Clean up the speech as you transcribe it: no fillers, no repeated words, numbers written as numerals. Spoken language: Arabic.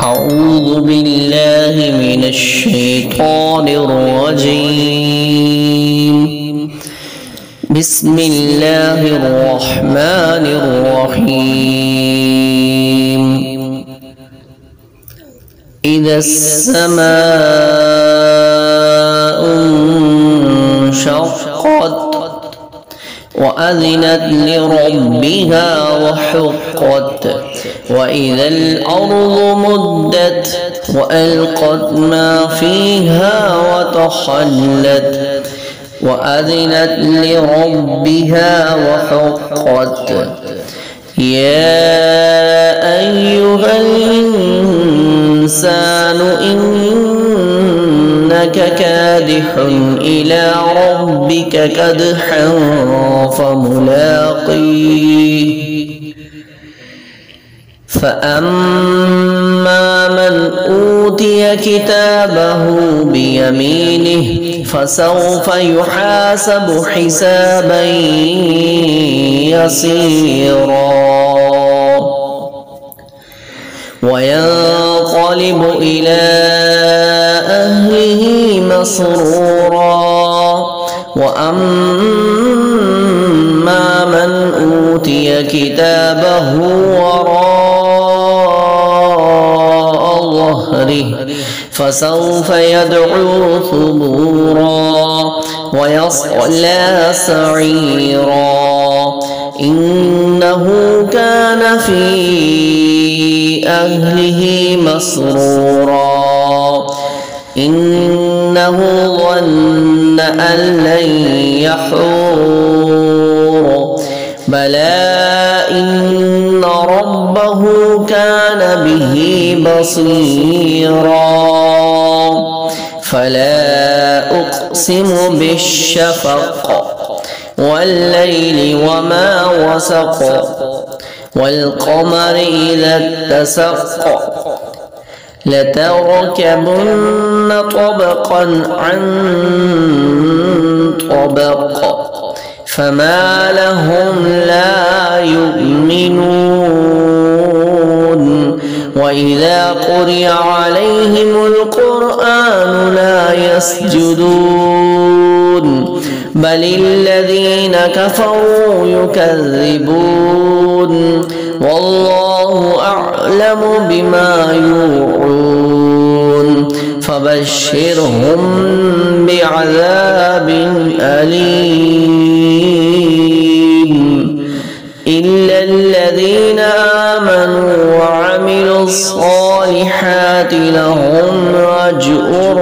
أعوذ بالله من الشيطان الرجيم. بسم الله الرحمن الرحيم. إذا السماء انشقت وأذنت لربها وحقت وإذا الأرض مدت وألقت ما فيها وتخلت وأذنت لربها وحقت. يا أيها الإنسان إنك كادح إلى ربك كدحا فملاقيه. فأما من أوتي كتابه بيمينه فسوف يحاسب حسابا يسيرا وينقلب إلى أهله مسرورا. وأما من أوتي كتابه وراء ظهره فسوف يدعو ثبورا ويصلى سعيرا. إنه كان في أهله مسرورا. إنه ظن أن لن يحور بلى إن ربه كان به بصيرا. فلا أقسم بالشفق والليل وما وسق والقمر إذا اتسق لتركبن طبقا عن طبق فما لهم لا يؤمنون. وإذا قرئ عليهم القرآن لا يسجدون بل الذين كفروا يكذبون والله أعلم بما يوعون. فبشرهم بعذاب أليم إلا الذين آمنوا وعملوا الصالحات لهم أجر